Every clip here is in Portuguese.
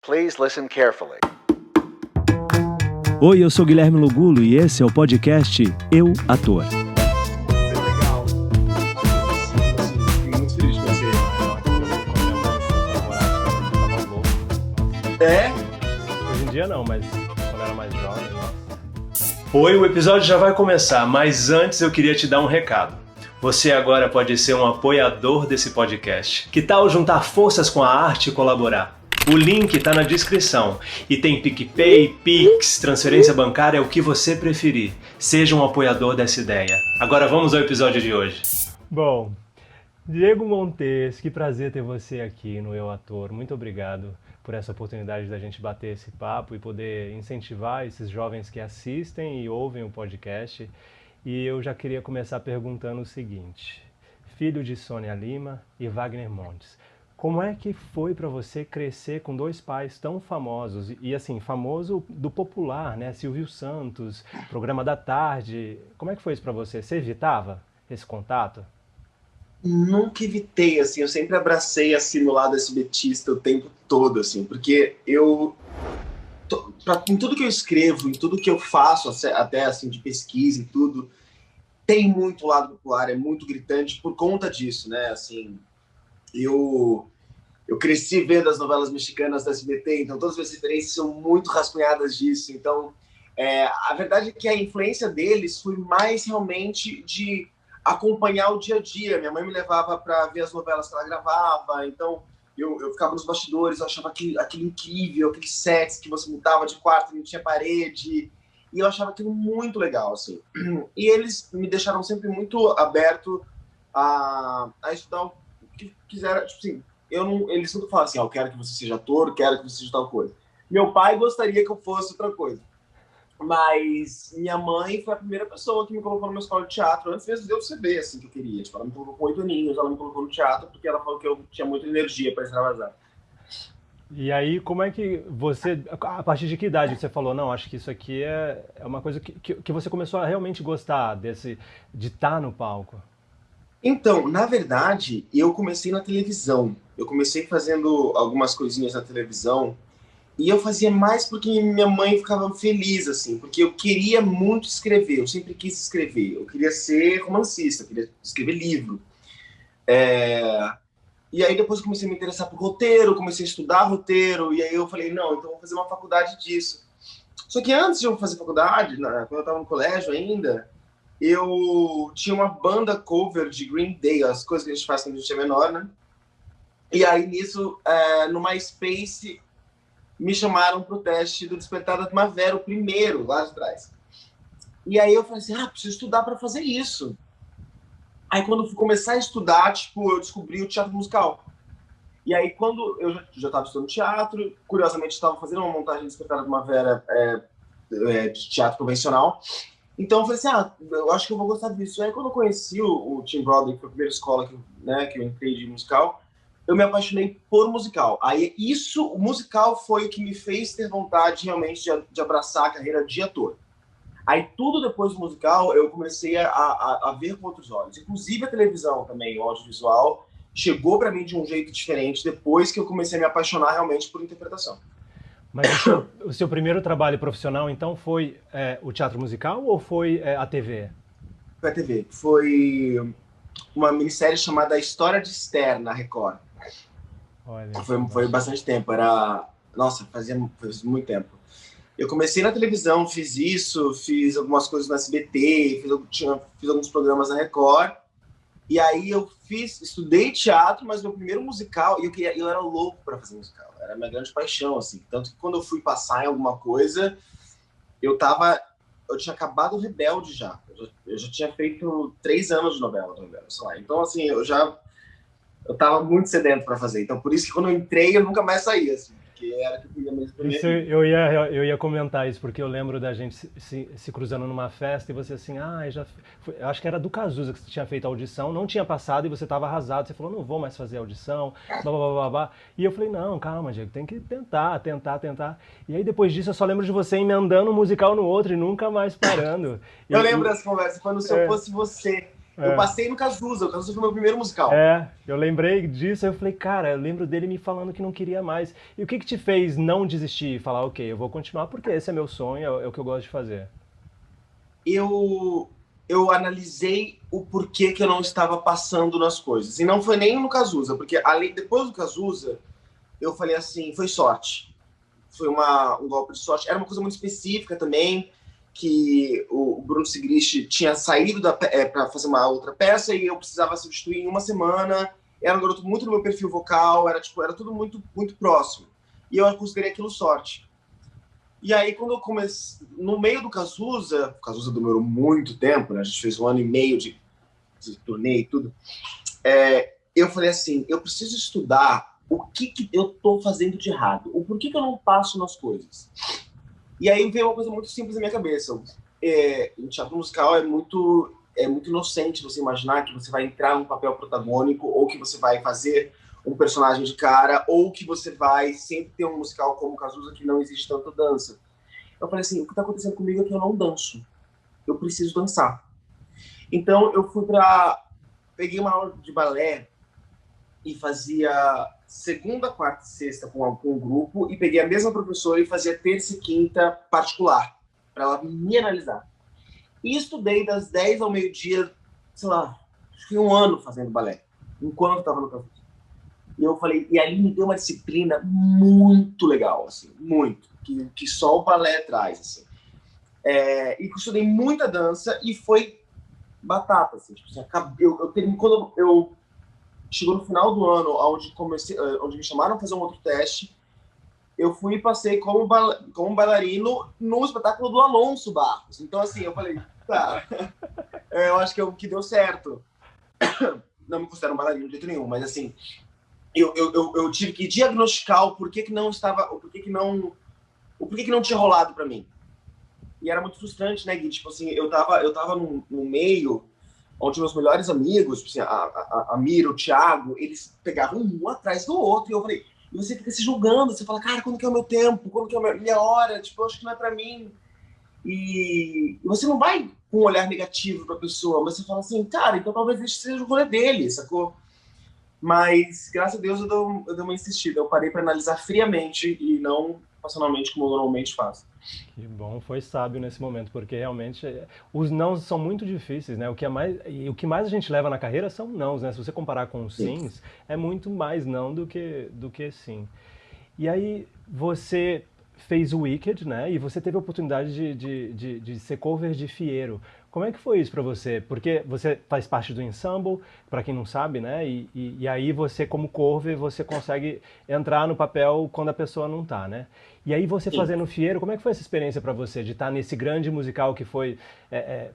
Please listen carefully. Oi, eu sou Guilherme Lugulo e esse é o podcast Eu, Ator. Legal. Fico muito feliz com você. É? Hoje em dia não, mas quando era mais jovem, nossa. Oi, o episódio já vai começar, mas antes eu queria te dar um recado. Você agora pode ser um apoiador desse podcast. Que tal juntar forças com a arte e colaborar? O link está na descrição e tem PicPay, Pix, transferência bancária, o que você preferir. Seja um apoiador dessa ideia. Agora vamos ao episódio de hoje. Bom, Diego Montes, que prazer ter você aqui no Eu Ator. Muito obrigado por essa oportunidade da gente bater esse papo e poder incentivar esses jovens que assistem e ouvem o podcast. E eu já queria começar perguntando o seguinte: filho de Sônia Lima e Wagner Montes, como é que foi para você crescer com dois pais tão famosos? E assim, famoso do popular, né? Silvio Santos, Programa da Tarde. Como é que foi isso para você? Você evitava esse contato? Nunca evitei, assim, eu sempre abracei, assim, no lado SBTista o tempo todo, assim, porque em tudo que eu escrevo, em tudo que eu faço, até, assim, de pesquisa e tudo, tem muito lado popular, é muito gritante por conta disso, né, assim, eu cresci vendo as novelas mexicanas da SBT, então todas as referências são muito rascunhadas disso, então, a verdade é que a influência deles foi mais realmente de acompanhar o dia a dia. Minha mãe me levava para ver as novelas que ela gravava, então eu ficava nos bastidores, eu achava aquilo incrível, aqueles sets que você mudava de quarto e não tinha parede, e eu achava aquilo muito legal, assim. E eles me deixaram sempre muito aberto a estudar o que quiser, tipo assim, eles sempre falam assim, eu quero que você seja ator, quero que você seja tal coisa. Meu pai gostaria que eu fosse outra coisa. Mas minha mãe foi a primeira pessoa que me colocou numa escola de teatro, antes mesmo de eu saber, assim, que eu queria. Tipo, ela me colocou com 8 aninhos, ela me colocou no teatro, porque ela falou que eu tinha muita energia para extravasar. E aí, como é que você, a partir de que idade você falou, não, acho que isso aqui é uma coisa que você começou a realmente gostar de estar no palco? Então, na verdade, eu comecei na televisão. Eu comecei fazendo algumas coisinhas na televisão, e eu fazia mais porque minha mãe ficava feliz, assim, porque eu queria muito escrever, eu sempre quis escrever. Eu queria ser romancista, eu queria escrever livro. E aí depois eu comecei a me interessar por roteiro, comecei a estudar roteiro, e aí eu falei, não, então eu vou fazer uma faculdade disso. Só que antes de eu fazer faculdade, quando eu estava no colégio ainda, eu tinha uma banda cover de Green Day, as coisas que a gente faz quando a gente é menor, né? E aí nisso, no MySpace, me chamaram para o teste do Despertar da Primavera, o primeiro, lá de trás. E aí eu falei assim, preciso estudar para fazer isso. Aí quando eu fui começar a estudar, tipo, eu descobri o teatro musical. E aí quando eu já estava estudando teatro, curiosamente estava fazendo uma montagem de Despertar da Primavera de teatro convencional. Então eu falei assim, eu acho que eu vou gostar disso. E aí quando eu conheci o Tim Broderick, que foi a primeira escola que eu entrei de musical, eu me apaixonei por musical. Aí o musical foi o que me fez ter vontade realmente de abraçar a carreira de ator. Aí tudo depois do musical eu comecei a ver com outros olhos. Inclusive a televisão também, o audiovisual, chegou para mim de um jeito diferente depois que eu comecei a me apaixonar realmente por interpretação. Mas o seu primeiro trabalho profissional, então, foi o teatro musical ou foi a TV? Foi a TV. Foi uma minissérie chamada A História de Esther, na Record. Olha, foi bastante tempo. Fazia muito tempo. Eu comecei na televisão, fiz algumas coisas no SBT, fiz alguns programas na Record. E aí eu estudei teatro, mas meu primeiro musical, eu era louco para fazer musical. Era a minha grande paixão, assim. Tanto que quando eu fui passar em alguma coisa, eu tinha acabado o Rebelde já. Eu já tinha feito 3 anos de novela, sei lá. Então, assim, eu tava muito sedento para fazer. Então, por isso que quando eu entrei, eu nunca mais saía, assim. Porque era que eu queria mesmo. Eu ia comentar isso, porque eu lembro da gente se cruzando numa festa e você assim, eu acho que era do Cazuza que você tinha feito a audição, não tinha passado e você estava arrasado, você falou, não vou mais fazer a audição, blá, blá, blá, blá. E eu falei, não, calma, Diego, tem que tentar. E aí depois disso eu só lembro de você emendando um musical no outro e nunca mais parando. Eu lembro dessa conversa, quando Se Eu Fosse Você. Eu passei no Cazuza. O Cazuza foi meu primeiro musical. Eu lembrei disso, eu falei, cara, eu lembro dele me falando que não queria mais. E o que que te fez não desistir e falar, ok, eu vou continuar porque esse é meu sonho, é o que eu gosto de fazer? Eu analisei o porquê que eu não estava passando nas coisas. E não foi nem no Cazuza, porque depois do Cazuza, eu falei assim, foi sorte. Foi um golpe de sorte. Era uma coisa muito específica também, que o Bruno Sigrist tinha saído para fazer uma outra peça e eu precisava substituir em uma semana. Era um garoto muito no meu perfil vocal, era tudo muito, muito próximo. E eu considerei aquilo sorte. E aí, quando eu comecei, no meio do Cazuza, o Cazuza demorou muito tempo, né? A gente fez 1 ano e meio de turnê e tudo. Eu falei assim, eu preciso estudar o que eu estou fazendo de errado, o porquê que eu não passo nas coisas. E aí veio uma coisa muito simples na minha cabeça. O teatro musical é muito inocente você imaginar que você vai entrar num papel protagônico ou que você vai fazer um personagem de cara ou que você vai sempre ter um musical como o Cazuza que não existe tanta dança. Eu falei assim, o que está acontecendo comigo é que eu não danço. Eu preciso dançar. Então eu peguei uma aula de balé e fazia segunda, quarta e sexta com um grupo e peguei a mesma professora e fazia terça e quinta particular, para ela me analisar. E estudei das 10 ao meio-dia, sei lá, acho que 1 ano fazendo balé, enquanto estava no Cazuza. E eu falei, e ali me deu uma disciplina muito legal, assim, muito, que só o balé traz, assim. E estudei muita dança e foi batata, assim, tipo, quando eu chegou no final do ano, onde me chamaram para fazer um outro teste, eu fui e passei como bailarino no espetáculo do Alonso Barros. Então, assim, eu falei, tá, eu acho que é o que deu certo. Não me considero um bailarino de jeito nenhum, mas assim, eu tive que diagnosticar o porquê que não tinha rolado para mim. E era muito frustrante, né, Gui? Tipo assim, eu tava no meio onde meus melhores amigos, tipo assim, a Mira, o Thiago, eles pegavam um atrás do outro, e eu falei, e você fica se julgando, você fala, cara, quando que é o meu tempo? Quando que é a minha hora? Tipo, eu acho que não é pra mim. E você não vai com um olhar negativo pra pessoa, mas você fala assim, cara, então talvez esse seja o rolê dele, sacou? Mas, graças a Deus, eu dei uma insistida. Eu parei pra analisar friamente e não passionalmente, como eu normalmente faço. Que bom, foi sábio nesse momento, porque realmente os nãos são muito difíceis, né? O que mais a gente leva na carreira são nãos, né? Se você comparar com os sims, é muito mais não do que sim. E aí você fez o Wicked, né? E você teve a oportunidade de ser cover de Fiero. Como é que foi isso pra você? Porque você faz parte do ensemble, pra quem não sabe, né? E aí você, como cover, você consegue entrar no papel quando a pessoa não tá, né? E aí você fazendo Fiero, como é que foi essa experiência pra você de estar nesse grande musical que foi...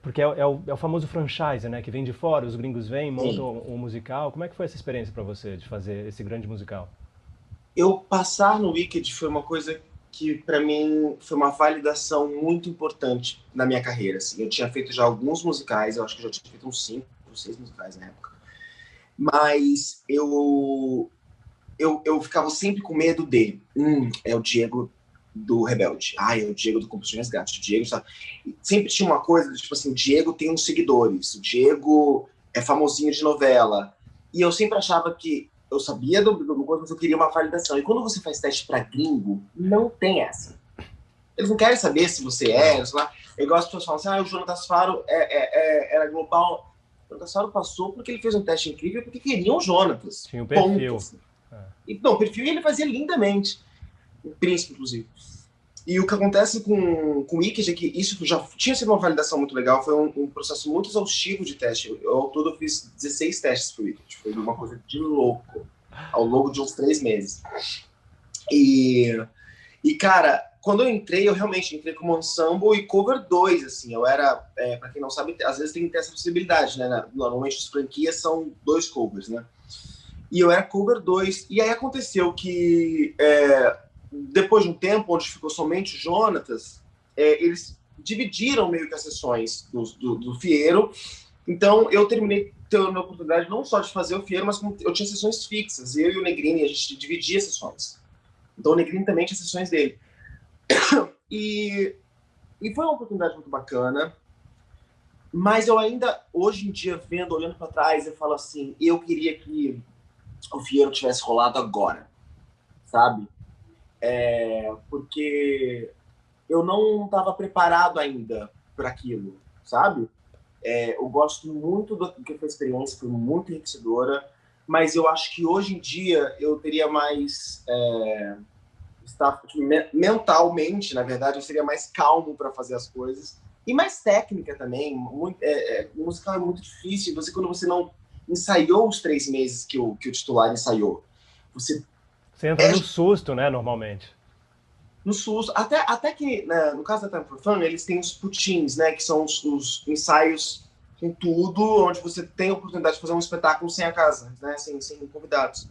porque é o famoso franchise, né? Que vem de fora, os gringos vêm, montam um musical. Como é que foi essa experiência pra você de fazer esse grande musical? Eu passar no Wicked foi uma coisa que para mim foi uma validação muito importante na minha carreira. Assim. Eu tinha feito já alguns musicais, eu acho que já tinha feito uns 5 ou 6 musicais na época. Mas eu ficava sempre com medo é o Diego do Rebelde. É o Diego do Composição e Resgate. O Diego, sabe? Sempre tinha uma coisa, tipo assim, o Diego tem uns seguidores, o Diego é famosinho de novela. E eu sempre achava que eu sabia do coisa, mas eu queria uma validação. E quando você faz teste para gringo, não tem essa. Eles não querem saber se você sei lá. É igual as pessoas falam assim, o Jonatas Faro era global. O Jonatas Faro passou porque ele fez um teste incrível, porque queriam o Jonatas. Tinha um perfil. Ponto, assim. Não, o perfil ele fazia lindamente. O Príncipe, inclusive. E o que acontece com o Wicked é que isso já tinha sido uma validação muito legal, foi um processo muito exaustivo de teste. Ao todo eu fiz 16 testes pro Wicked, foi uma coisa de louco, ao longo de uns 3 meses. E cara, quando eu entrei, eu realmente entrei como ensemble e cover 2, assim, eu era, pra quem não sabe, às vezes tem que ter essa possibilidade, né, normalmente as franquias são 2 covers, né, e eu era cover 2, e aí aconteceu que... depois de um tempo, onde ficou somente o Jonatas, eles dividiram meio que as sessões do Fiero. Então, eu terminei tendo a oportunidade não só de fazer o Fiero, mas como eu tinha sessões fixas. Eu e o Negrini, a gente dividia sessões. Então, o Negrini também tinha sessões dele. E foi uma oportunidade muito bacana. Mas eu ainda, hoje em dia, olhando para trás, eu falo assim, eu queria que o Fierro tivesse rolado agora, sabe? Porque eu não estava preparado ainda para aquilo, sabe? Eu gosto muito do que foi a experiência, foi muito enriquecedora, mas eu acho que hoje em dia eu teria mais mentalmente, na verdade, eu seria mais calmo para fazer as coisas e mais técnica também. Musical é muito difícil. Quando você não ensaiou os 3 meses que o titular ensaiou, você Você entra no susto, né, normalmente. no SUS, até que, né, no caso da Time for Fun, eles têm os putins, né, que são os ensaios com tudo, onde você tem a oportunidade de fazer um espetáculo sem a casa, né, sem convidados.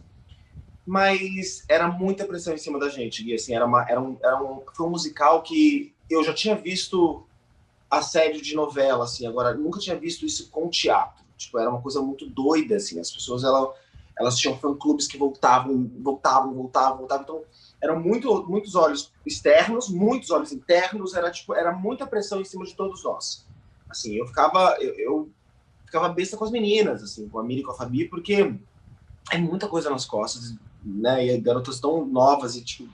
Mas era muita pressão em cima da gente, e assim, foi um musical que eu já tinha visto assédio de novela, assim, agora nunca tinha visto isso com teatro. Tipo, era uma coisa muito doida, assim, as pessoas, elas tinham fã-clubes que voltavam, então eram muitos olhos externos, muitos olhos internos, era muita pressão em cima de todos nós. Assim, eu ficava besta com as meninas, assim, com a Miri e com a Fabi, porque é muita coisa nas costas, né, e garotas tão novas e, tipo,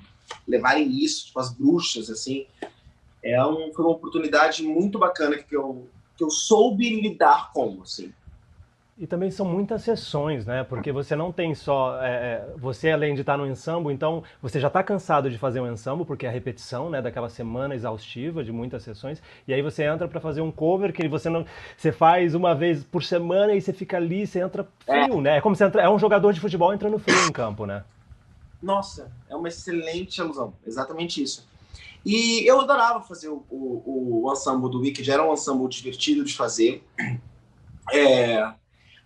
levarem isso, tipo, as bruxas, assim, foi uma oportunidade muito bacana que eu soube lidar com, assim. E também são muitas sessões, né? Porque você não tem só... você, além de estar no ensemble, então você já está cansado de fazer um ensemble, porque é a repetição, né? Daquela semana exaustiva de muitas sessões. E aí você entra para fazer um cover que você não... Você faz uma vez por semana e você fica ali, você entra frio, né? É como é um jogador de futebol entrando frio em campo, né? Nossa, é uma excelente alusão. Exatamente isso. E eu adorava fazer o ensemble do Wicked. Era um ensemble divertido de fazer.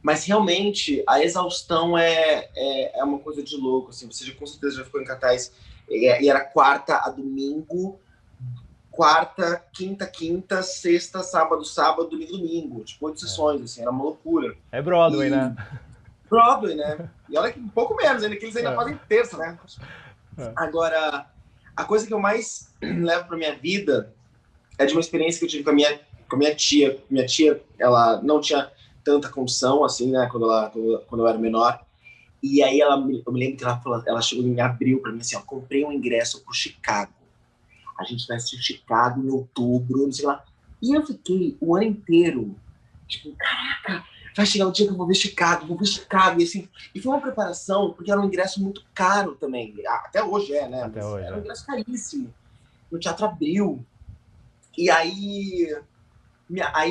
Mas realmente a exaustão é uma coisa de louco, assim. Você com certeza já ficou em cartaz, e era quarta a domingo, quarta, quinta, sexta, sábado, domingo, tipo 8 sessões, assim, era uma loucura. É Broadway, né? Broadway, né? E olha que um pouco menos, ainda que eles ainda fazem terça, né? Agora, a coisa que eu mais levo pra minha vida é de uma experiência que eu tive com a minha tia. Minha tia, ela não tinha tanta condição, assim, né, quando eu era menor. E aí eu me lembro que ela chegou em abril pra mim, assim, ó, comprei um ingresso pro Chicago. A gente vai assistir Chicago em outubro, não sei lá. E eu fiquei o ano inteiro, tipo, caraca, vai chegar o dia que eu vou ver Chicago. E assim, e foi uma preparação, porque era um ingresso muito caro também. Até hoje né? Até hoje, era um ingresso caríssimo. No Teatro Abril. E aí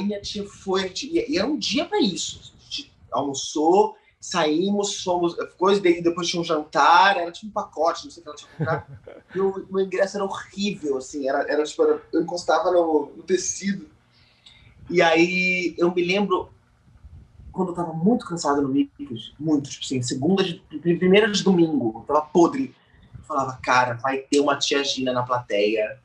minha tia foi, e era um dia pra isso. A gente almoçou, saímos, fomos, depois tinha um jantar, era tipo um pacote, não sei o que ela tinha comprado. E o ingresso era horrível, assim, tipo, eu encostava no tecido. E aí eu me lembro, quando eu tava muito cansado no Wicked, muito, tipo assim, primeira de domingo, eu tava podre. Eu falava, cara, vai ter uma tia Gina na plateia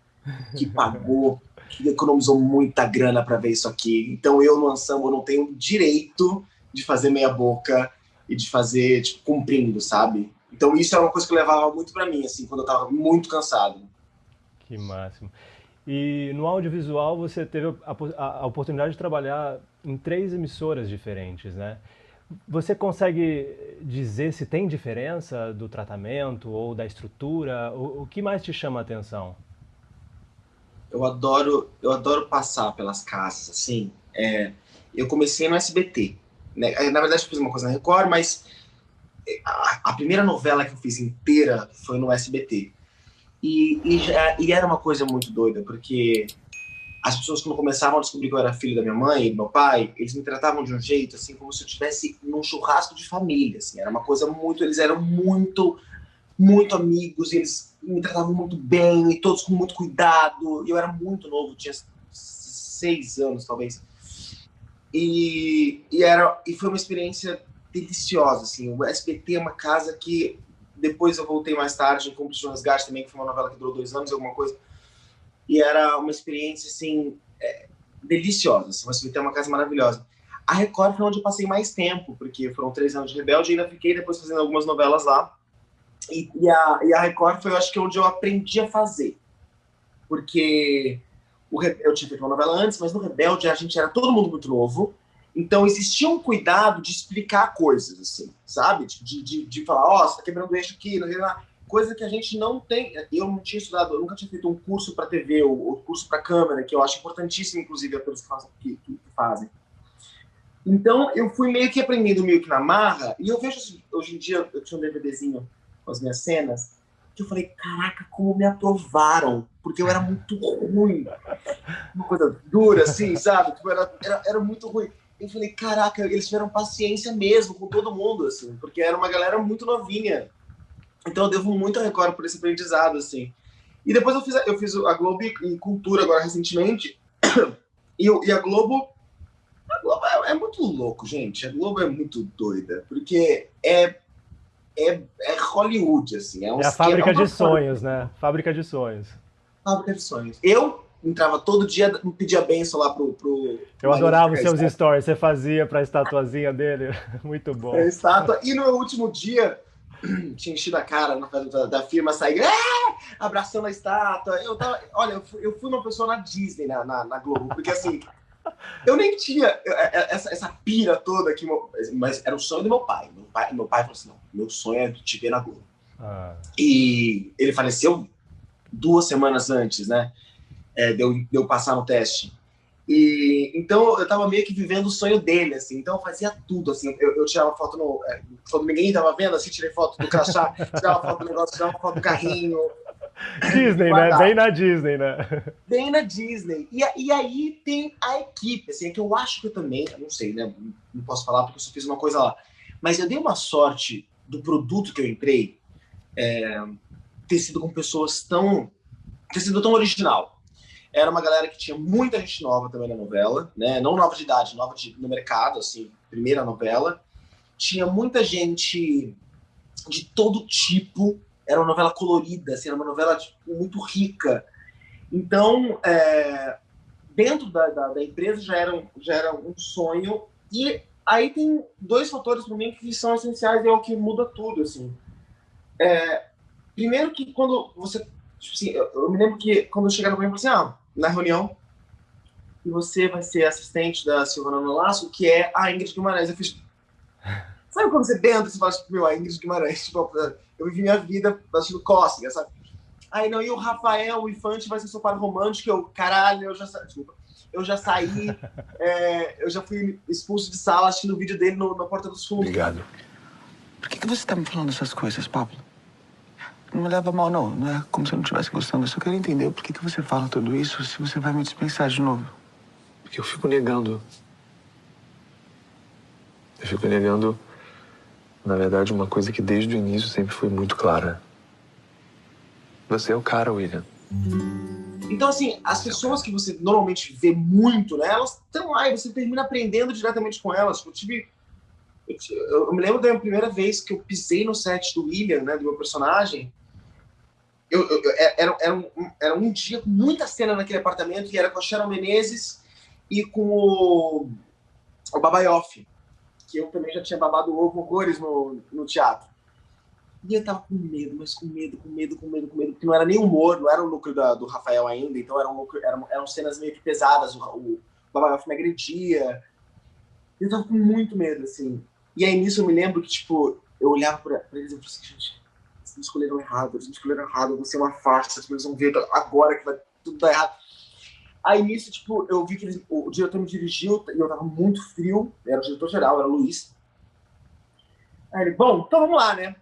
que pagou, que economizou muita grana para ver isso aqui. Então eu no ensemble não tenho direito de fazer meia boca e de fazer, tipo, cumprindo, sabe? Então isso é uma coisa que eu levava muito para mim, assim, quando eu tava muito cansado. Que máximo. E no audiovisual você teve a oportunidade de trabalhar em 3 emissoras diferentes, né? Você consegue dizer se tem diferença do tratamento ou da estrutura? O que mais te chama a atenção? Eu adoro passar pelas casas, assim. Eu comecei no SBT, né? Na verdade eu fiz uma coisa na Record, mas a primeira novela que eu fiz inteira foi no SBT. E era uma coisa muito doida, porque as pessoas, quando começavam a descobrir que eu era filho da minha mãe e do meu pai, eles me tratavam de um jeito, assim, como se eu estivesse num churrasco de família, assim. Era uma coisa eles eram muito, muito amigos, e eles me tratavam muito bem, e todos com muito cuidado. E eu era muito novo, tinha 6 anos, talvez. E foi uma experiência deliciosa, assim. O SBT é uma casa que depois eu voltei mais tarde em Cúmplices de um Resgate também, que foi uma novela que durou 2 anos, alguma coisa. E era uma experiência, assim, deliciosa. Assim, o SBT é uma casa maravilhosa. A Record foi onde eu passei mais tempo, porque foram 3 anos de Rebelde, e ainda fiquei depois fazendo algumas novelas lá. E a Record foi, eu acho que, onde eu aprendi a fazer. Porque Eu tinha feito uma novela antes, mas no Rebelde a gente era todo mundo muito novo, então existia um cuidado de explicar coisas, assim, sabe? De falar, ó, você tá quebrando o eixo aqui, não sei lá. Coisa que a gente não tem. Eu não tinha estudado, eu nunca tinha feito um curso para TV ou curso para câmera, que eu acho importantíssimo, inclusive, atores que fazem. Então, eu fui meio que aprendendo meio que na marra, e eu vejo, hoje em dia, eu tinha um DVDzinho com as minhas cenas, que eu falei, caraca, como me aprovaram, porque eu era muito ruim. Uma coisa dura, assim, sabe? Tipo, era muito ruim. Eu falei, caraca, eles tiveram paciência mesmo com todo mundo, assim, porque era uma galera muito novinha. Então eu devo muito a Record por esse aprendizado, assim. E depois eu fiz a Globo e Cultura agora recentemente, e a Globo é muito louco, gente. A Globo é muito doida, porque é Hollywood, assim. É a fábrica de sonhos, né? Fábrica de sonhos. Fábrica de sonhos. Eu entrava todo dia, pedia benção lá pro eu adorava os seus stories, você fazia pra estatuazinha dele. Muito bom. Estátua. E no último dia, tinha enchido a cara na festa da firma, saí abraçando a estátua. Olha, eu fui uma pessoa na Disney, na Globo, porque assim, eu nem tinha essa pira toda aqui, mas era o sonho do meu pai. Meu pai falou assim, não, meu sonho é te ver na Globo. E ele faleceu 2 semanas antes, né? De eu passar no teste. E então eu tava meio que vivendo o sonho dele, assim. Então eu fazia tudo, assim. Eu tirava foto quando ninguém tava vendo, assim, tirei foto do crachá, tirava foto do negócio, tirava foto do carrinho. Disney, né? Bem na Disney, né? Bem na Disney. E aí tem a equipe, assim, que eu acho que eu também, eu não sei, né? Não posso falar porque eu só fiz uma coisa lá. Mas eu dei uma sorte do produto que eu entrei ter sido com pessoas ter sido tão original. Era uma galera que tinha muita gente nova também na novela, né? Não nova de idade, nova no mercado, assim, primeira novela. Tinha muita gente de todo tipo. Era uma novela colorida, assim, era uma novela tipo, muito rica. Então, dentro da empresa já era um sonho. E aí tem 2 fatores para mim que são essenciais e é o que muda tudo, assim. Primeiro que quando você... Tipo assim, eu me lembro que quando eu chegaram para mim, eu falei assim, na reunião, e você vai ser assistente da Silvana Nolasco, que é a Ingrid Guimarães. Eu fiz... Sabe quando você dentro, você fala, tipo, a Ingrid Guimarães, tipo, eu vivi minha vida assistindo Cócega, sabe? Aí não, e o Rafael, o Infante, vai ser seu par romântico, caralho, eu já saí, eu já fui expulso de sala assistindo o vídeo dele na Porta dos Fundos. Obrigado. Por que você tá me falando essas coisas, Pablo? Não me leva mal, não. Não é como se eu não estivesse gostando. Eu só quero entender por que você fala tudo isso se você vai me dispensar de novo. Porque eu fico negando. Eu fico negando, na verdade, uma coisa que desde o início sempre foi muito clara. Você é o cara, William. Então, assim, as pessoas que você normalmente vê muito, né? Elas estão lá e você termina aprendendo diretamente com elas. Eu me lembro da minha primeira vez que eu pisei no set do William, né? Do meu personagem. Era um dia com muita cena naquele apartamento e era com a Sharon Menezes e com o Babaioff, que eu também já tinha babado ovo horrores no teatro. E eu tava com medo, mas com medo, porque não era nem humor, não era o núcleo do Rafael ainda, então eram cenas meio que pesadas, o Babaioff me agredia. E eu tava com muito medo, assim. E aí nisso eu me lembro que, tipo, eu olhava pra eles e eu falei assim, gente, eles me escolheram errado, eu vou ser uma farsa, eles vão ver agora que vai tudo dar errado. Aí nisso, tipo, eu vi que o diretor me dirigiu e eu tava muito frio, era o diretor geral, era o Luiz. Aí ele, bom, então vamos lá, né?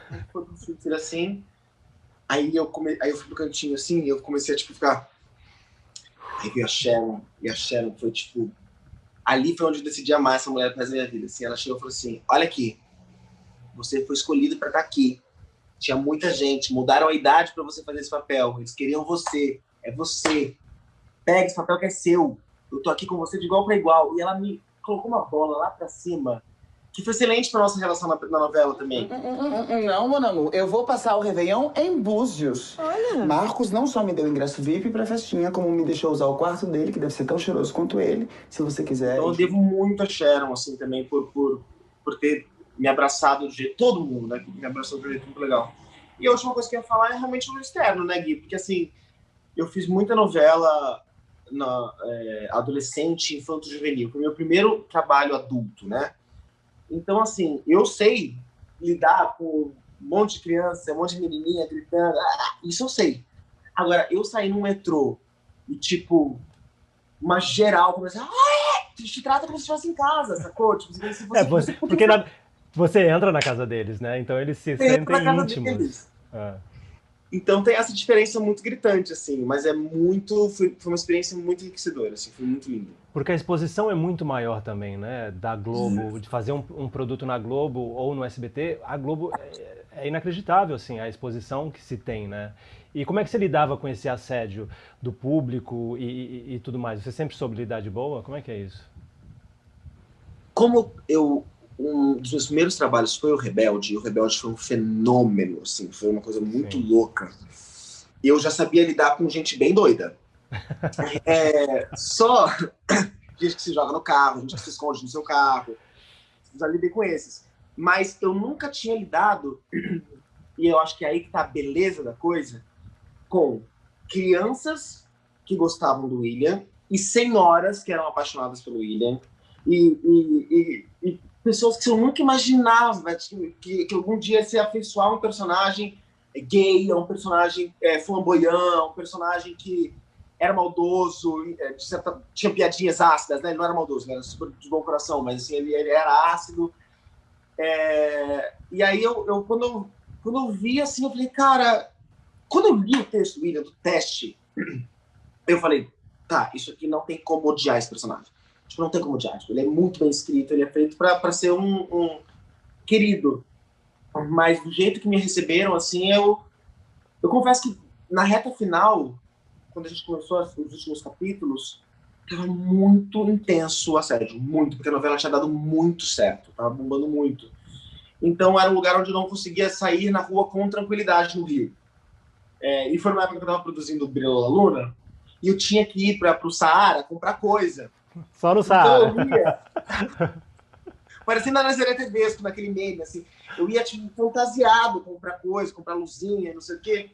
Aí foi tudo assim. Aí eu fui pro cantinho assim e eu comecei a, tipo, ficar... Aí veio a Sharon, e a Sharon foi, tipo... Ali foi onde eu decidi amar essa mulher na minha vida. Assim, ela chegou e falou assim, olha aqui, você foi escolhido para estar aqui. Tinha muita gente, mudaram a idade para você fazer esse papel. Eles queriam você, é você. Pega esse papel que é seu. Eu tô aqui com você de igual para igual. E ela me colocou uma bola lá para cima, que foi excelente para nossa relação na novela também. Não, mon amor, eu vou passar o Réveillon em Búzios. Olha. Marcos não só me deu ingresso VIP pra festinha, como me deixou usar o quarto dele, que deve ser tão cheiroso quanto ele, se você quiser. Então eu devo muito a Sharon, assim, também, por ter me abraçado do jeito... Todo mundo, né? Me abraçou de um jeito muito legal. E a última coisa que eu ia falar é realmente o externo, né, Gui? Porque, assim, eu fiz muita novela adolescente, infanto-juvenil. Foi meu primeiro trabalho adulto, né? Então, assim, eu sei lidar com um monte de criança, um monte de menininha gritando, isso eu sei. Agora, eu saí no metrô e, tipo, uma geral começar, te trata como se estivesse em casa, sacou? Tipo, você entra na casa deles, né? Então eles se entra na sentem casa íntimos. deles. Então tem essa diferença muito gritante, assim, mas foi uma experiência muito enriquecedora, assim, foi muito lindo. Porque a exposição é muito maior também, né? Da Globo, de fazer um produto na Globo ou no SBT, a Globo é inacreditável, assim, a exposição que se tem, né? E como é que você lidava com esse assédio do público e tudo mais? Você sempre soube lidar de boa? Como é que é isso? Um dos meus primeiros trabalhos foi o Rebelde, e o Rebelde foi um fenômeno, assim, foi uma coisa muito louca. Eu já sabia lidar com gente bem doida. Só gente que se joga no carro, gente que se esconde no seu carro. Já lidei com esses. Mas eu nunca tinha lidado, e eu acho que é aí que tá a beleza da coisa, com crianças que gostavam do William e senhoras que eram apaixonadas pelo William e pessoas que eu nunca imaginava que algum dia se afeiçoar a um personagem gay, a um personagem flamboyant, um personagem que era maldoso, tinha piadinhas ácidas, né? Ele não era maldoso, ele era super de bom coração, mas assim, ele era ácido. E aí, quando eu vi, assim, eu falei, cara... Quando eu li o texto, William, do teste, eu falei, tá, isso aqui não tem como odiar esse personagem. Tipo, não tem como odiar. Tipo, ele é muito bem escrito, ele é feito pra ser um querido. Mas do jeito que me receberam, assim, eu confesso que na reta final, quando a gente começou os últimos capítulos, tava muito intenso o assédio, muito, porque a novela tinha dado muito certo, tava bombando muito. Então era um lugar onde eu não conseguia sair na rua com tranquilidade no Rio. E foi numa época que eu tava produzindo o Brilho da Luna, e eu tinha que ir pro Saara comprar coisa. Só no Saara. Então eu ia... Parecendo a Nazaré Tedesco, naquele meme, assim. Eu ia, tipo, fantasiado, comprar coisa, comprar luzinha, não sei o quê.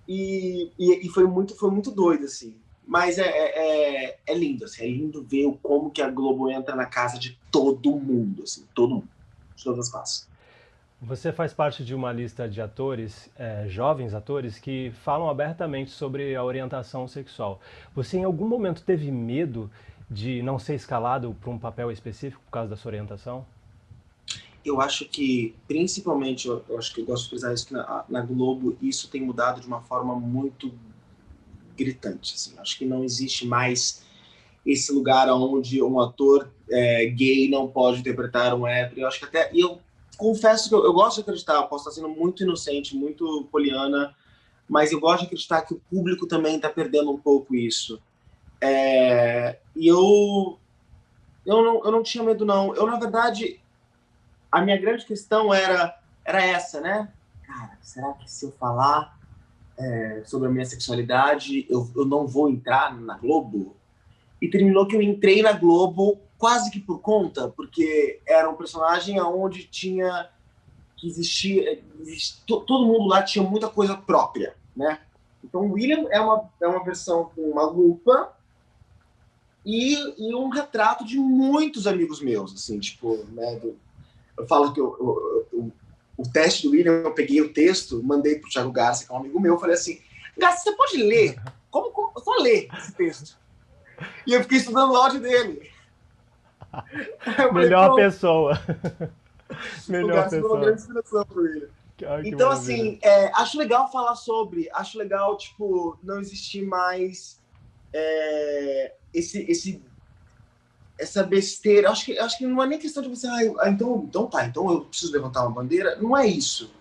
E foi muito doido, assim. Mas é lindo, assim. É lindo ver como que a Globo entra na casa de todo mundo, assim. Todo mundo. De todas as classes. Você faz parte de uma lista de atores, jovens atores, que falam abertamente sobre a orientação sexual. Você em algum momento teve medo de não ser escalado para um papel específico por causa da sua orientação? Eu acho que, principalmente, eu acho que eu gosto de frisar isso, que na Globo isso tem mudado de uma forma muito gritante. Assim. Acho que não existe mais esse lugar onde um ator gay não pode interpretar um hétero. Eu acho que até... eu confesso que eu gosto de acreditar, eu posso estar sendo muito inocente, muito poliana, mas eu gosto de acreditar que o público também está perdendo um pouco isso. E eu não tinha medo, não. Eu, na verdade, a minha grande questão era essa, né? Cara, será que se eu falar sobre a minha sexualidade, eu não vou entrar na Globo? E terminou que eu entrei na Globo quase que por conta, porque era um personagem onde tinha que existir, todo mundo lá tinha muita coisa própria, né? Então o William é uma versão com uma lupa e um retrato de muitos amigos meus, assim, tipo, né? Eu falo que o teste do William, eu peguei o texto, mandei pro Thiago Garcia, que é um amigo meu, falei assim, Garcia, você pode ler? Como? Só ler esse texto. E eu fiquei estudando o áudio dele. Melhor pessoa. Melhor pessoa. Uma grande inspiração para ele. Então, assim, acho legal falar sobre, acho legal, tipo, não existir mais essa besteira. Acho que não é nem questão de você, então eu preciso levantar uma bandeira. Não é isso.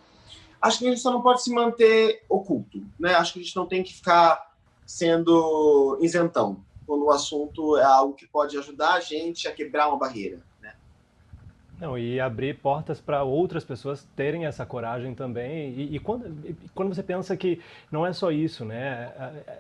Acho que a gente só não pode se manter oculto, né? Acho que a gente não tem que ficar sendo isentão, quando o assunto é algo que pode ajudar a gente a quebrar uma barreira, né? Não, e abrir portas para outras pessoas terem essa coragem também. E quando você pensa que não é só isso, né?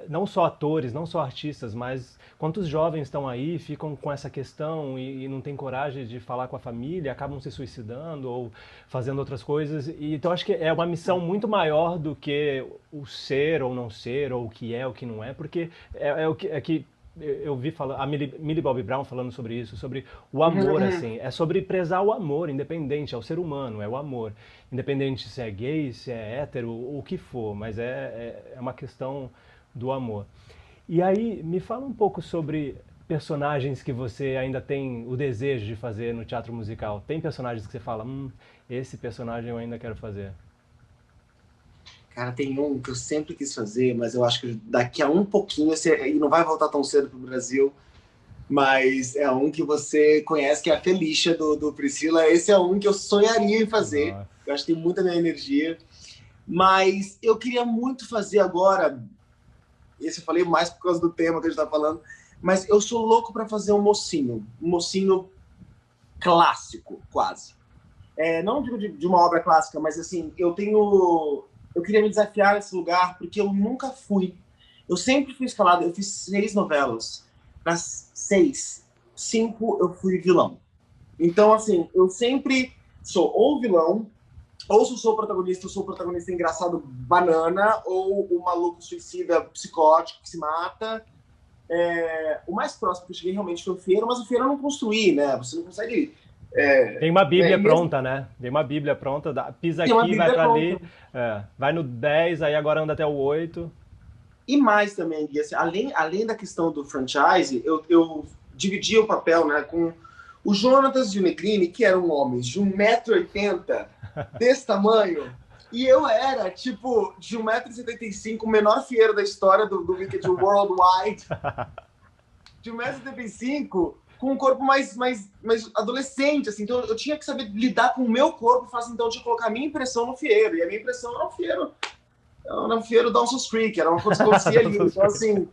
Não só atores, não só artistas, mas quantos jovens estão aí, ficam com essa questão e não têm coragem de falar com a família, acabam se suicidando ou fazendo outras coisas. E, então acho que é uma missão muito maior do que o ser ou não ser, ou o que é, o que não é, porque é que eu vi a Millie Bobby Brown falando sobre isso, sobre o amor, assim. É sobre prezar o amor, independente, é o ser humano, é o amor. Independente se é gay, se é hétero, o que for, mas é uma questão do amor. E aí, me fala um pouco sobre personagens que você ainda tem o desejo de fazer no teatro musical. Tem personagens que você fala, esse personagem eu ainda quero fazer? Cara, tem um que eu sempre quis fazer, mas eu acho que daqui a um pouquinho, e não vai voltar tão cedo pro Brasil, mas é um que você conhece, que é a Felícia do Priscila. Esse é um que eu sonharia em fazer. Nossa. Eu acho que tem muita minha energia. Mas eu queria muito fazer agora, esse eu falei mais por causa do tema que a gente tá falando, mas eu sou louco para fazer um mocinho clássico, quase. Não digo de uma obra clássica, mas assim, eu queria me desafiar nesse lugar porque eu nunca fui. Eu sempre fui escalado, eu fiz 6 novelas. Das 6, 5 eu fui vilão. Então, assim, eu sempre sou ou vilão, ou se eu sou protagonista, eu sou o protagonista engraçado banana, ou o maluco suicida psicótico que se mata. O mais próximo que eu cheguei realmente foi o Fiero, mas o Fiero eu não construí, né? Você não consegue... Tem uma Bíblia pronta, né? Tem uma Bíblia pronta, pisa aqui, vai pra ali, vai no 10, aí agora anda até o 8. E mais também, Gui, assim, além da questão do franchise, eu dividi o papel, né, com o Jonatas e o Negrini, que eram homens de 1,80 m, desse tamanho, e eu era, tipo, de 1,75 m, o menor fieiro da história do Wicked Worldwide, de 1,75 m, com um corpo mais adolescente, assim, então eu tinha que saber lidar com o meu corpo e falar assim, então eu tinha que colocar a minha impressão no fieiro, e a minha impressão era o fieiro. Era no Fieiro Dawson's Creek, era uma coisa que acontecia ali. Então, assim,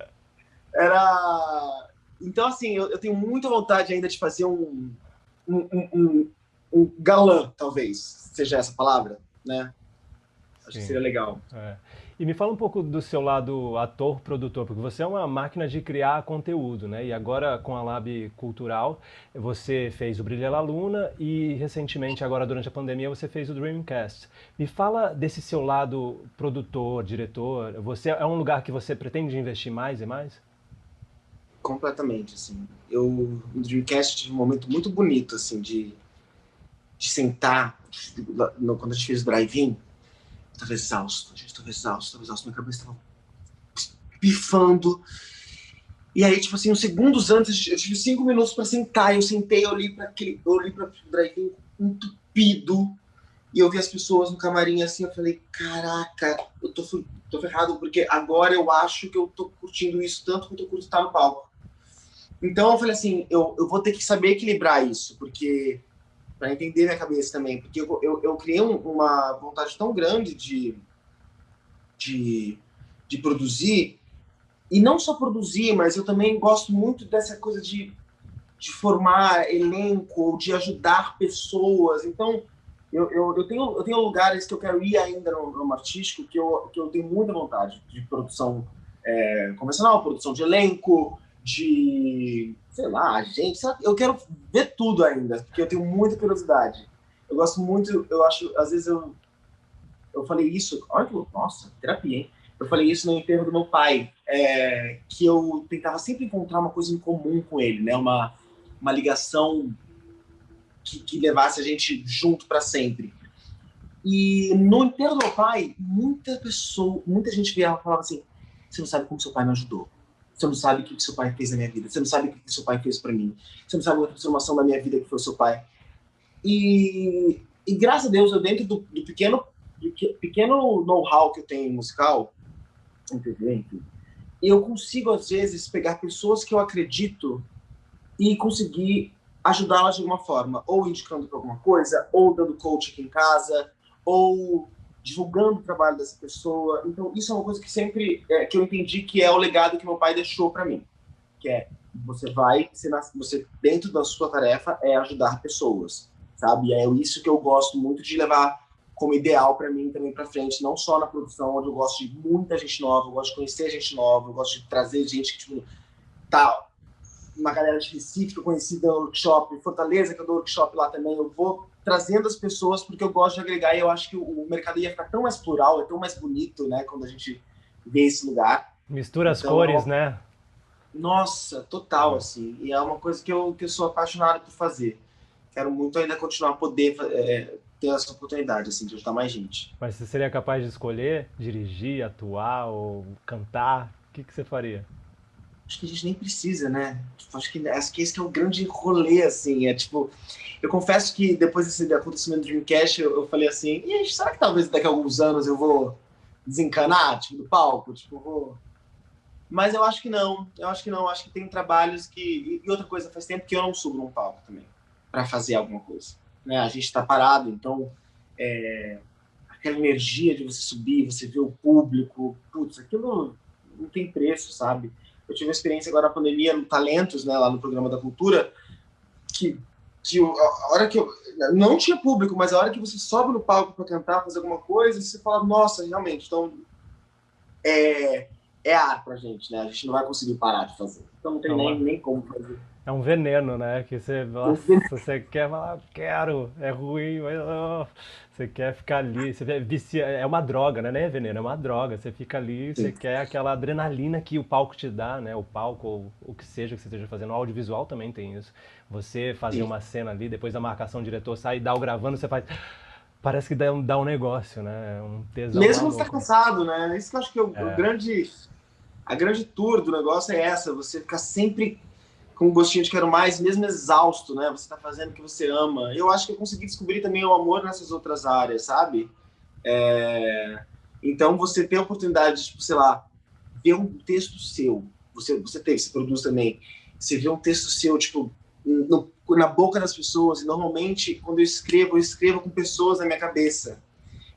Então, assim, eu tenho muita vontade ainda de fazer um galã, talvez, seja essa palavra, né? Acho que seria legal. E me fala um pouco do seu lado ator, produtor, porque você é uma máquina de criar conteúdo, né? E agora com a Lab Cultural, você fez o Brilha La Luna e recentemente, agora durante a pandemia, você fez o Dreamcast. Me fala desse seu lado produtor, diretor. Você é um lugar que você pretende investir mais e mais? Completamente, assim. No Dreamcast tive um momento muito bonito, assim, de sentar, quando a gente fez o drive-in. Estava exausto, minha cabeça estava pifando. E aí, tipo assim, uns segundos antes, eu tive 5 minutos para sentar, eu sentei, eu olhei para o drive-in entupido, e eu vi as pessoas no camarim assim, eu falei, caraca, eu tô ferrado, porque agora eu acho que eu tô curtindo isso tanto quanto eu curto estar no palco. Então eu falei assim, eu vou ter que saber equilibrar isso, porque... para entender minha cabeça também, porque eu criei uma vontade tão grande de produzir, e não só produzir, mas eu também gosto muito dessa coisa de formar elenco, de ajudar pessoas. Então, eu tenho lugares que eu quero ir ainda no artístico, que eu tenho muita vontade de produção convencional, produção de elenco, de, sei lá, gente, sabe? Eu quero ver tudo ainda, porque eu tenho muita curiosidade. Eu gosto muito, eu acho, às vezes eu falei isso, olha que, nossa, terapia, hein? Eu falei isso no enterro do meu pai, que eu tentava sempre encontrar uma coisa em comum com ele, né? Uma ligação que levasse a gente junto para sempre. E no enterro do meu pai, muita gente virava e falava assim, você não sabe como seu pai me ajudou. Você não sabe o que seu pai fez na minha vida. Você não sabe o que seu pai fez para mim. Você não sabe a transformação da minha vida que foi o seu pai. E graças a Deus, eu dentro do pequeno know-how que eu tenho em musical, em TV, enfim, eu consigo, às vezes, pegar pessoas que eu acredito e conseguir ajudá-las de alguma forma. Ou indicando para alguma coisa, ou dando coach aqui em casa, ou divulgando o trabalho dessa pessoa. Então, isso é uma coisa que sempre que eu entendi que é o legado que meu pai deixou para mim. Que é, você dentro da sua tarefa é ajudar pessoas, sabe? E é isso que eu gosto muito de levar como ideal para mim também para frente, não só na produção, onde eu gosto de muita gente nova, eu gosto de conhecer gente nova, eu gosto de trazer gente que, tipo, tá, uma galera de Recife que eu conheci dando workshop, Fortaleza que eu dou workshop lá também, eu vou trazendo as pessoas porque eu gosto de agregar e eu acho que o mercado ia ficar tão mais plural, é tão mais bonito, né, quando a gente vê esse lugar. Mistura as cores, né? Nossa, total, assim. E é uma coisa que eu sou apaixonado por fazer. Quero muito ainda continuar a poder ter essa oportunidade, assim, de ajudar mais gente. Mas você seria capaz de escolher dirigir, atuar ou cantar? O que você faria? Acho que a gente nem precisa, né? Tipo, acho que esse que é o grande rolê, assim. É tipo, eu confesso que depois desse acontecimento do Dreamcast, eu falei assim, e será que talvez daqui a alguns anos eu vou desencanar, tipo, do palco? Tipo, vou... Mas eu acho que não. Eu acho que não. Eu acho que tem trabalhos que... E outra coisa, faz tempo que eu não subo num palco também, para fazer alguma coisa. Né? A gente tá parado, então... aquela energia de você subir, você ver o público, putz, aquilo não tem preço, sabe? Eu tive uma experiência agora na pandemia no Talentos, né, lá no Programa da Cultura, que a hora que eu não tinha público, mas a hora que você sobe no palco para cantar, fazer alguma coisa, você fala, nossa, realmente, então é arte pra gente, né? A gente não vai conseguir parar de fazer. Então não tem nem como fazer. É um veneno, né? Que você, nossa, você quer falar, quero, é ruim, mas você quer ficar ali, você vicia, é uma droga, né? Nem é veneno, é uma droga. Você fica ali, você quer aquela adrenalina que o palco te dá, né? O palco, ou o que seja que você esteja fazendo. O audiovisual também tem isso. Você fazer uma cena ali, depois da marcação, o diretor sai e dá o gravando, você faz. Parece que dá um negócio, né? Um tesão. Mesmo você tá cansado, né? Isso que eu acho que a grande tour do negócio é essa, você ficar sempre com um gostinho de quero mais, mesmo exausto, né? Você tá fazendo o que você ama. Eu acho que eu consegui descobrir também o amor nessas outras áreas, sabe? Então, você tem a oportunidade de, tipo, sei lá, ver um texto seu. Você produz também. Você vê um texto seu, tipo, na boca das pessoas. E, normalmente, quando eu escrevo com pessoas na minha cabeça.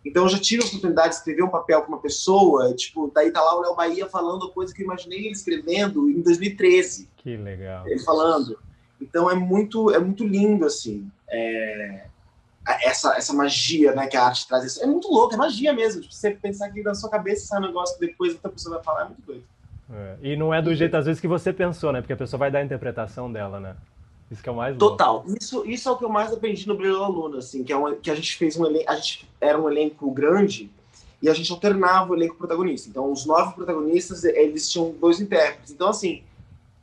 Então, eu já tive a oportunidade de escrever um papel com uma pessoa, tipo, daí tá lá o Léo Bahia falando coisa que eu imaginei ele escrevendo em 2013. Que legal. Ele falando. Então, é muito lindo, assim, essa magia, né, que a arte traz. Isso é muito louco, é magia mesmo. Tipo, você pensar que na sua cabeça sai um negócio que depois outra pessoa vai falar, é muito doido. E não é do jeito, às vezes, que você pensou, né? Porque a pessoa vai dar a interpretação dela, né? Isso que é o mais louco. Total. Isso é o que eu mais aprendi no Brilho da Luna, assim, que a gente fez a gente era um elenco grande e a gente alternava o elenco protagonista. Então, os 9 protagonistas, eles tinham 2 intérpretes. Então, assim,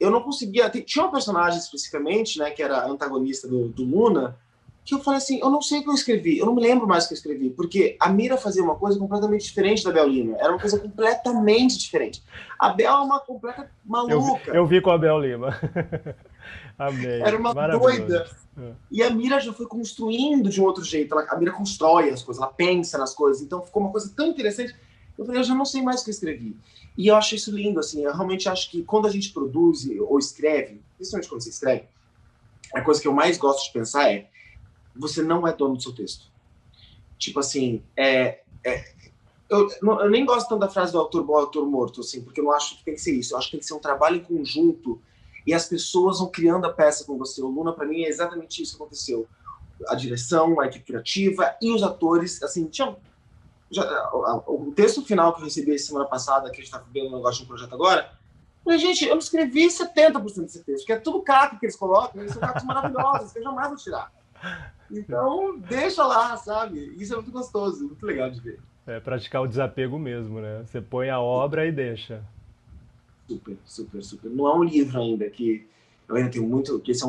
eu não conseguia... Tinha um personagem especificamente, né, que era a antagonista do Luna, que eu falei assim, eu não sei o que eu escrevi, eu não me lembro mais o que eu escrevi, porque a Mira fazia uma coisa completamente diferente da Bel Lima. Era uma coisa completamente diferente. A Bel é uma completa maluca. Eu vi com a Bel Lima. Amei. Era uma doida. E a Mira já foi construindo de um outro jeito. A Mira constrói as coisas, ela pensa nas coisas. Então ficou uma coisa tão interessante. Eu falei, eu já não sei mais o que eu escrevi. E eu acho isso lindo, assim. Eu realmente acho que quando a gente produz ou escreve, principalmente quando você escreve, a coisa que eu mais gosto de pensar é você não é dono do seu texto. Tipo assim, eu nem gosto tanto da frase do autor bom, autor morto, assim, porque eu não acho que tem que ser isso. Eu acho que tem que ser um trabalho em conjunto e as pessoas vão criando a peça com você. O Luna, para mim, é exatamente isso que aconteceu. A direção, a equipe criativa e os atores, assim, o texto final que eu recebi semana passada, que a gente tá vendo um negócio de um projeto agora, mas, gente, eu não escrevi 70% desse texto, porque é tudo caco que eles colocam, eles são cacos maravilhosos, que eu jamais vou tirar. Então, deixa lá, sabe? Isso é muito gostoso, muito legal de ver. É praticar o desapego mesmo, né? Você põe a obra e deixa. Super, super, super. Não é um livro ainda, que eu ainda tenho muito... Que esse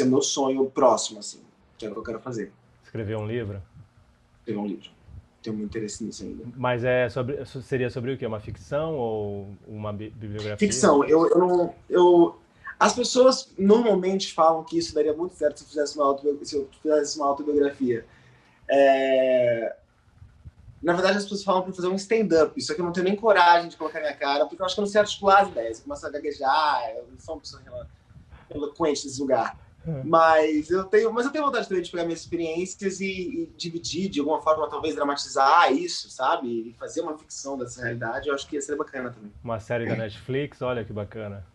é o meu sonho próximo, assim, que é o que eu quero fazer. Escrever um livro? Escrever um livro. Tenho muito interesse nisso ainda. Mas seria sobre o quê? Uma ficção ou uma bibliografia? Ficção. As pessoas normalmente falam que isso daria muito certo se eu fizesse uma autobiografia. Na verdade, as pessoas falam para fazer um stand-up. Só que eu não tenho nem coragem de colocar minha cara, porque eu acho que eu não sei articular as ideias. Eu começo a gaguejar, eu não sou uma pessoa eloquente nesse lugar. Mas eu tenho vontade também de pegar minhas experiências e dividir, de alguma forma, talvez dramatizar isso, sabe? E fazer uma ficção dessa realidade, eu acho que ia ser bacana também. Uma série da Netflix, olha que bacana.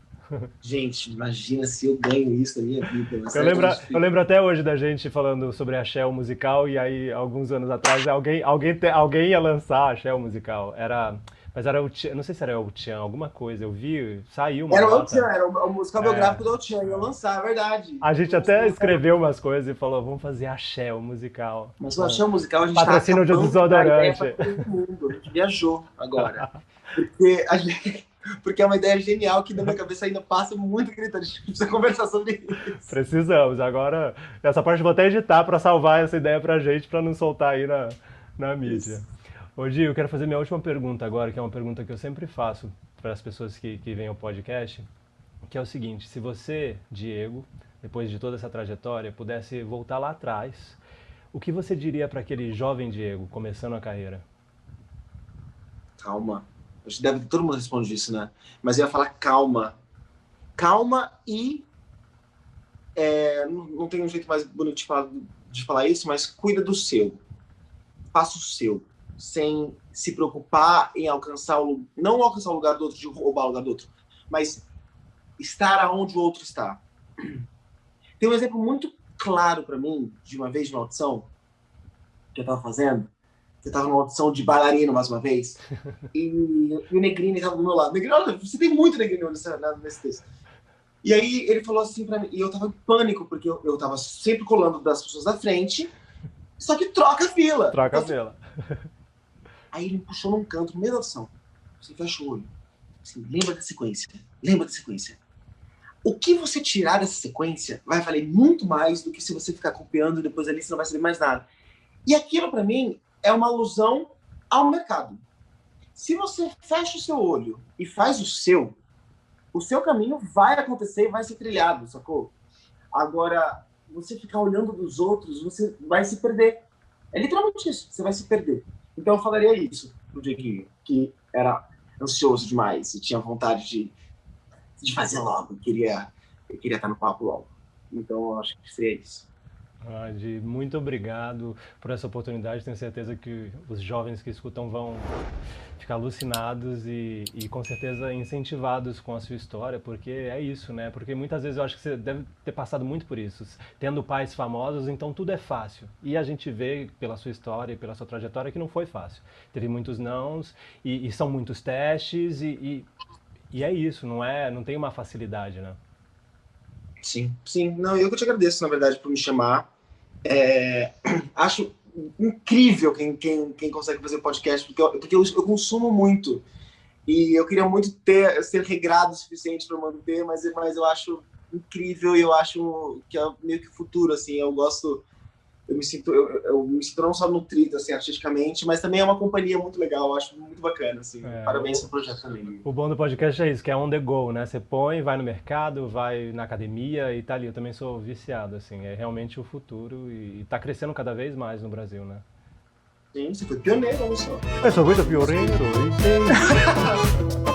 Gente, imagina se eu ganho isso na minha vida. Eu lembro até hoje da gente falando sobre axé o musical, e aí, alguns anos atrás, alguém ia lançar axé o musical. Mas era o Tchan, não sei se era o Tchan, alguma coisa, eu vi, saiu uma Era nota. o Tchan, era o musical biográfico do Tchan, ia lançar, é verdade. A gente até escreveu umas coisas e falou, vamos fazer axé o musical. Mas o axé o musical, a gente patrocínio de desodorante. a gente viajou agora. Porque porque é uma ideia genial que na minha cabeça ainda passa muito gritando. A gente precisa conversar sobre isso. Precisamos. Agora, essa parte eu vou até editar para salvar essa ideia pra gente, para não soltar aí na mídia. Isso. Ô, Gil, eu quero fazer minha última pergunta agora, que é uma pergunta que eu sempre faço para as pessoas que vêm ao podcast, que é o seguinte: se você, Diego, depois de toda essa trajetória, pudesse voltar lá atrás, o que você diria para aquele jovem Diego, começando a carreira? Calma. Acho que deve todo mundo responde isso, né? Mas eu ia falar calma. Calma e... não tem um jeito mais bonito de falar isso, mas cuida do seu. Faça o seu. Sem se preocupar em alcançar não alcançar o lugar do outro, de roubar o lugar do outro, mas estar aonde o outro está. Tem um exemplo muito claro para mim, de uma vez, de uma audição que eu estava fazendo. Eu estava numa audição de bailarino, mais uma vez, e o Negrini estava do meu lado. Negrini, olha, você tem muito Negrini nesse texto. E aí ele falou assim para mim, e eu estava em pânico, porque eu estava sempre colando das pessoas da frente, só que troca a fila. Troca a fila. Aí ele me puxou num canto, no meio da audição. Você fecha o olho. Assim, lembra da sequência. Lembra da sequência. O que você tirar dessa sequência vai valer muito mais do que se você ficar copiando e depois ali você não vai saber mais nada. E aquilo, para mim, é uma alusão ao mercado. Se você fecha o seu olho e faz o seu caminho vai acontecer e vai ser trilhado, sacou? Agora, você ficar olhando dos outros, você vai se perder. É literalmente isso, você vai se perder. Então eu falaria isso pro Dieguinho, que era ansioso demais e tinha vontade de fazer logo, eu queria estar no papo logo. Então eu acho que seria isso. Di, muito obrigado por essa oportunidade. Tenho certeza que os jovens que escutam vão ficar alucinados e com certeza incentivados com a sua história, porque é isso, né? Porque muitas vezes eu acho que você deve ter passado muito por isso. Tendo pais famosos, então tudo é fácil. E a gente vê pela sua história e pela sua trajetória que não foi fácil. Teve muitos nãos e são muitos testes e é isso, não tem uma facilidade, né? Sim. Não, eu que te agradeço, na verdade, por me chamar. Acho incrível quem consegue fazer podcast, porque eu consumo muito. E eu queria muito ser regrado o suficiente para manter, mas eu acho incrível e eu acho que é meio que o futuro, assim. Eu me sinto não só nutrido, assim, artisticamente, mas também é uma companhia muito legal, eu acho muito bacana, assim. Parabéns pelo projeto também. O bom do podcast é isso, que é on the go, né? Você põe, vai no mercado, vai na academia e tá ali. Eu também sou viciado, assim, é realmente o futuro e tá crescendo cada vez mais no Brasil, né? Sim, você foi pioneiro, olha só. Eu sou muito pioneiro, entende?